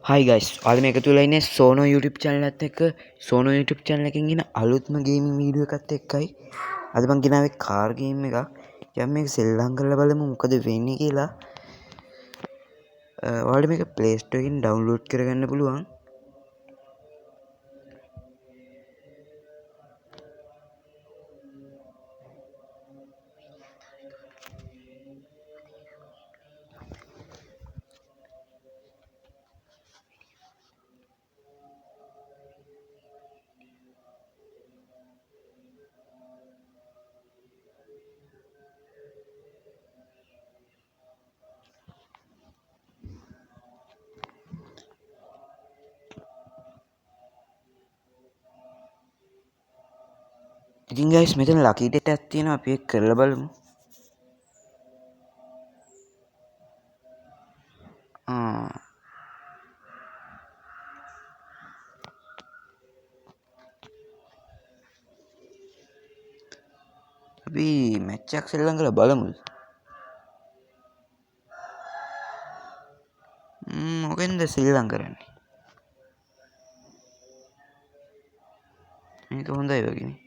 Hi guys, අද මේක තුල ඉන්නේ සෝනෝ YouTube channel එකත් එක්ක සෝනෝ YouTube channel එකෙන් එන අලුත්ම ගේමින් වීඩියෝ එකත් එක්කයි. අද මම ගෙනාවේ කාර් ගේම් එකක්. දැන් මේක සෙල්ලම් කරලා බලමු මොකද වෙන්නේ කියලා. ඔයාලට මේක Play Store එකෙන් download කරගන්න පුළුවන්. ඉතින් guys මෙතන lucky data එකක් තියෙනවා අපි ඒක කරලා බලමු. අපි match එකක් සෙල්ලම් කරලා බලමුද? මොකෙන්ද සෙල්ලම් කරන්නේ? මේක හොඳයි වගේනේ.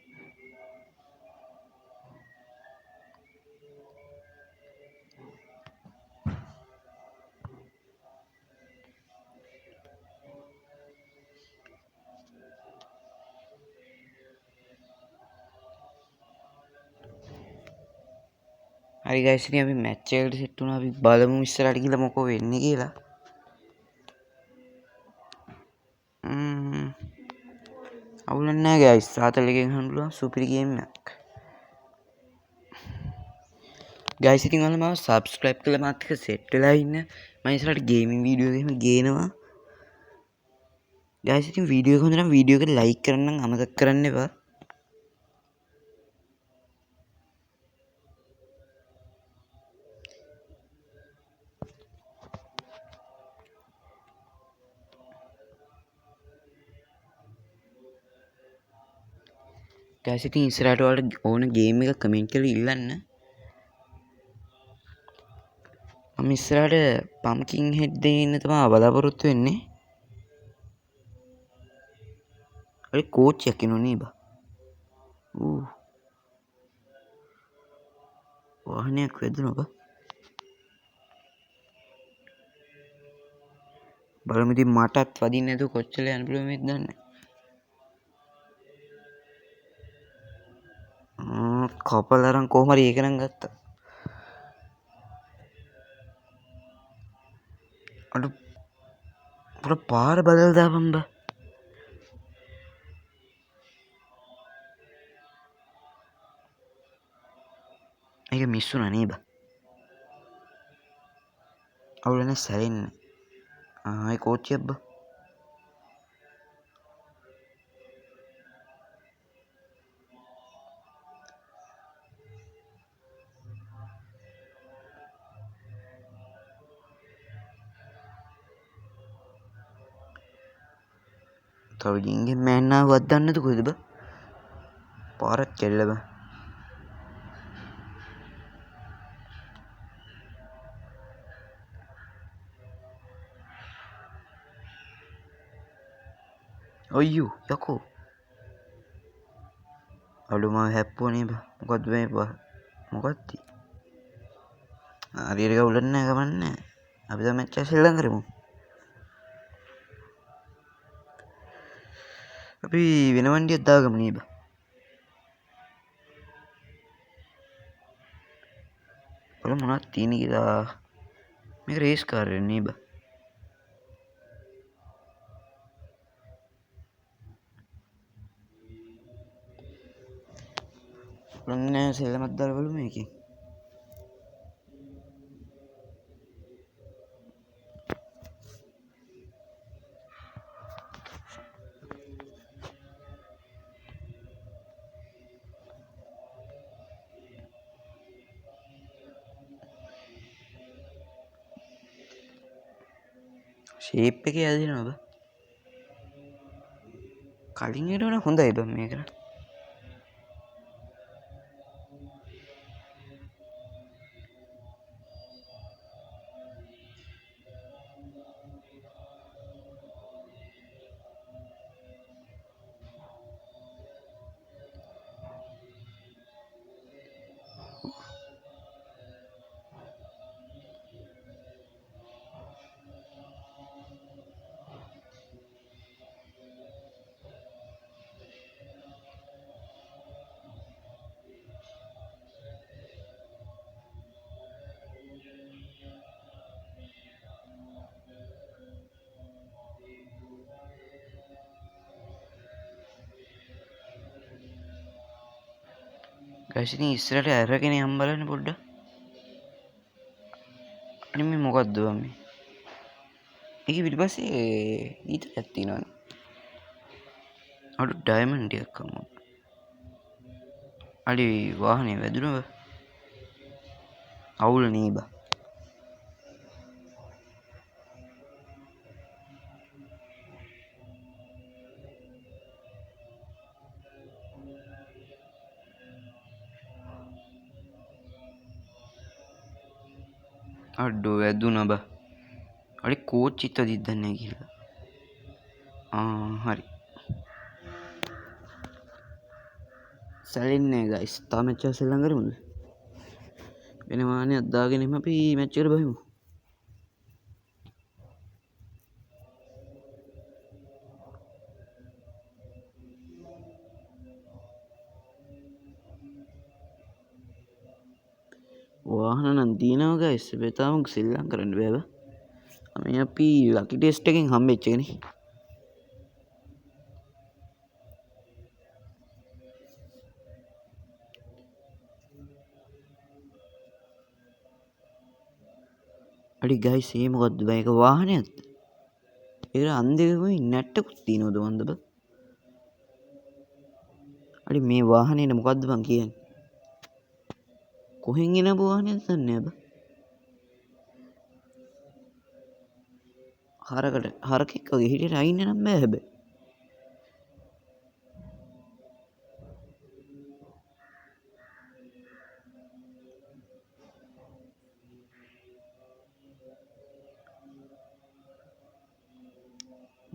හරි guys ඉතින් අපි match එකට set වුණා. අපි බලමු ඉස්සරහට ගිහලා මොකෝ වෙන්නේ කියලා. අවුලක් නැහැ guys. 41 ගහන්න පුළුවන් සුපිරි ගේම් එකක්. guys ඉතින් ඔයාලා මාව subscribe කරලා මාත් එක්ක set වෙලා ඉන්න. මම ඉස්සරහට ගේමින් වීඩියෝ එකම ගේනවා. guys ඉතින් වීඩියෝ එක හොඳ නම් වීඩියෝ එකට like කරන්න අමතක කරන්න එපා. guys ඉතින් ඉස්සරහට ඔයාලට ඕන ගේම් එක කමෙන්ට් කරලා ඉල්ලන්න. මම ඉස්සරහට පම්කින් හෙඩ් දෙන්න තමයි බලාපොරොත්තු වෙන්නේ. අර කෝච් එකක් ඉන්නෝ නේ බා. වාහනයක් වැදුණා බා. බලමු ඉතින් මටත් වදින්න නැතුව කොච්චර යන්න පුළුවන් මේක දන්නේ නැහැ. කපල් අරන් කොහොම හරි ඒක නම් ගත්තා. අර පාර බදලා දාපන් බා. මේක මිස් වුණා නේ බා. අවුල නැහැ සැරෙන්න. ඒ කෝච්චියක් බා. තව ජින්ගෙන් මෑන්නාව වද්දන්නද කොහෙද බා? පාරක් කෙල්ල බා. අයියෝ යකෝ. අලුම හැප්පුවනේ බා. මොකද්ද මේ බා? මොකද්ද? හරියට ගවුලක් නැහැ කමන්නේ. අපි දැන් මැච් එක සෙල්ලම් කරමු. අපි වෙන වண்டிයක් දාගමු නේ බා. බලමු මොනවද තියෙන්නේ කියලා. මේක රේස් කාර් එක නේ බා. ඔන්න සෙල්ලමක් දාලා බලමු මේකෙන්. ෂේප් එකේ ඇදිනවා බා. කලින් එකට වඩා හොඳයි බා මේක. ගයිස් ඉතින් ඉස්සරහට අරගෙන යම් බලන්න පොඩ්ඩක්. අනේ මේ මොකද්ද මේ? ඒකේ පිටිපස්සේ ඊටක් තියෙනවනේ. අඩු ඩයමන්ඩ් එකක් අම්මා. අලි වාහනේ වැදුනව. අවුල නේ බා. අඩෝ වැදුනා බා. අලි කෝච්චිත් අදිද්දන්නේ නැහැ කියලා. හරි. සැලෙන්නේ නැහැ ගයිස්. තාම මැච් එක සෙල්ලම් කරමුද? වෙන වාහනයක් දාගෙන අපි මැච් එකට බහිමු. වාහන නම් තියෙනවා ගයිස්. හැබැයි තාම සෙල්ලම් කරන්න බෑ බා. මේ අපි ලකි ටෙස්ට් එකෙන් හම්බෙච්ච එකනේ. අඩි ගයිස් මේ මොකද්ද බා? ඒක වාහනයක්ද? ඒක අන්දේකම නැට්ටකුත් තියෙනවද මන්ද බා? අඩි මේ වාහනේ මොකද්ද බං කියන්නේ? කොහෙන් එන වාහනයක්ද දන්නේ නැහැ බා. හරකෙක් වගේ හිටියට අයින්න නම් බෑ හැබැයි.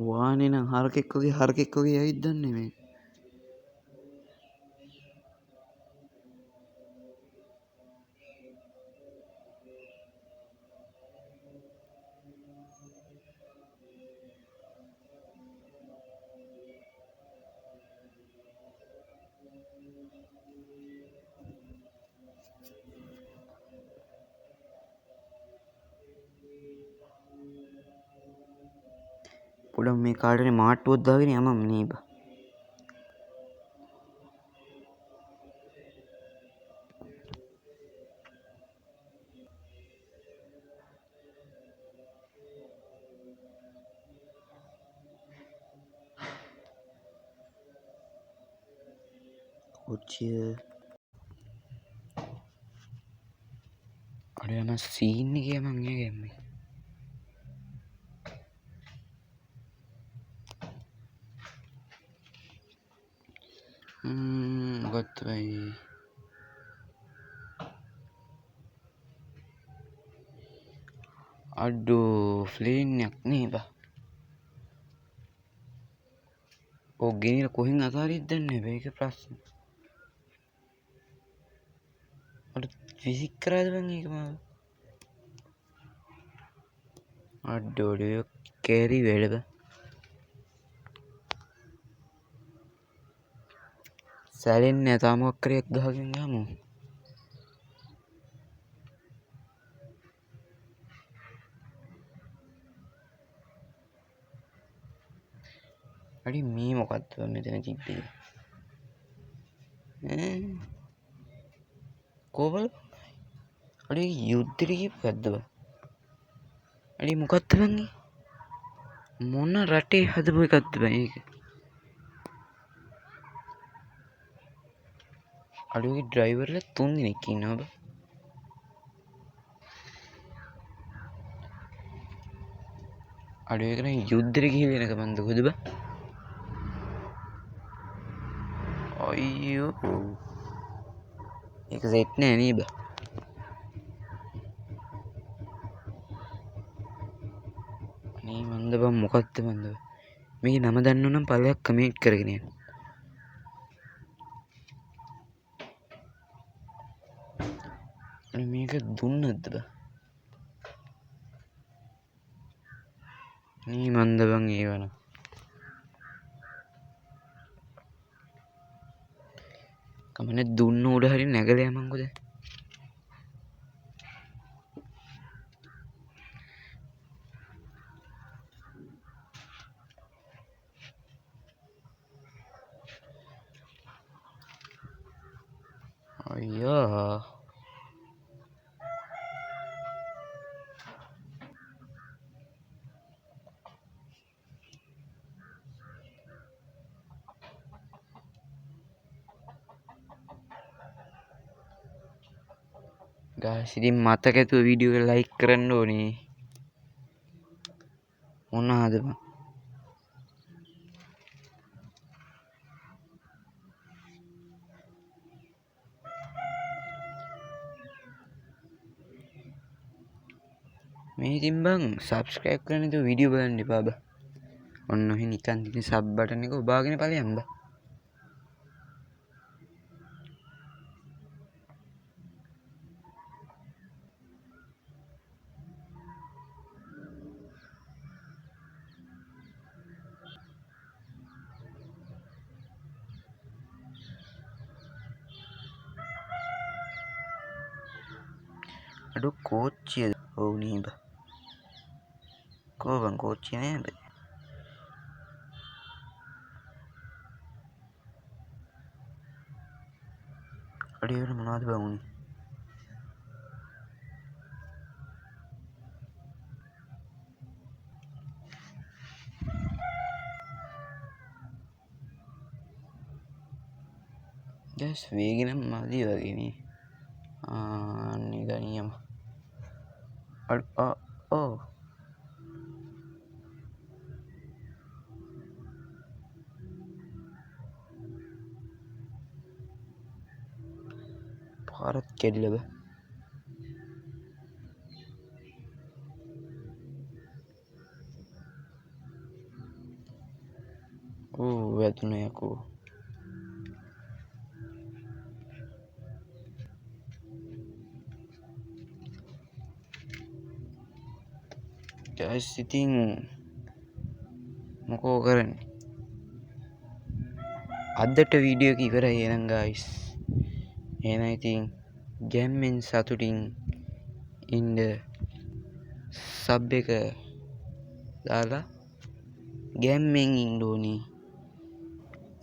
වාහනේ නම් හරකෙක් වගේ ඇවිත් දන්නේ මේ. පොඩම් මේ කාටනේ මාට්ටුවක් දාගෙන යමම් නේ බා. කොච්චිය අර යන සීන් එකේ මං යන්නේ. මොකක්ද වෙයි? අඩෝ ෆ්ලේන් එකක් නේ බා. ඔය ගෙනිලා කොහෙන් අතාරියද දන්නේ නැහැ. මේක ප්‍රශ්න. අර විසික් කරාද බං ඒක මාව? අඩෝ කැරි වැඩ බා. සැලෙන්නේ නැහැ. තාම මොකක් කරේ ගහගෙන යමු. අඩි මේ මොකක්ද මෙතන තිබ්බේ? කොබල් අඩි යුද්ධෙට ගියපුවක්ද බා? අඩි මොකක්ද බං? මොන රටේ හදපු එකක්ද බං ඒක? අඩුවේ ඩ්‍රයිවර්ලා 3 දෙනෙක් ඉන්නවා බා. අඩුවේ කරන් යුද්ධෙට ගිහින් එනක මන්ද කොහෙද බා? අයියෝ ඒක සෙට් නෑ නේ බා. අනේ මන්ද බං මොකක්ද මන්ද? මේකේ නම දන්නවනම් පළයක් කමෙන්ට් කරගෙන යන්න. අනේ මේක දුන්නද බා? නේ මන්ද බං ඒවනම්. කමනේ දුන්න උඩ හරිය නැගලා යමන්කො දැන්. අයියා ගායිස් ඉතින් මතක ඇතුව වීඩියෝ එක ලයික් කරන්න ඕනේ මොනවාද බං මේ ඉතින් බං සබ්ස්ක්‍රයිබ් කරන්න නැතුව වීඩියෝ බලන්න එපා බං ඔන්න ඔහේ නිකන් ඉතින් සබ් බටන් එක ඔබාගෙන ඵලයන් බං අඩු කෝච්චියද ඔව් නේ බං කෝ බං කෝච්චිය නේද අඩේ වෙන මොනවද බං උනේ ගයිස් වේගෙන මදි වගේ නේ අනේ ගනියම ඔව් පාරත් කෙල්ල බං ඕ වැදුන යකෝ ගයිස් ඉතින් මොකෝ කරන්නේ අදට වීඩියෝ එක ඉවරයි එහෙනම් ගයිස් එහෙනම් ඉතින් ගැම්මෙන් සතුටින් ඉන්න සබ් එක දාලා ගැම්මෙන් ඉන්න ඕනේ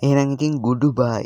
එහෙනම් ඉතින් ගුඩ් බයි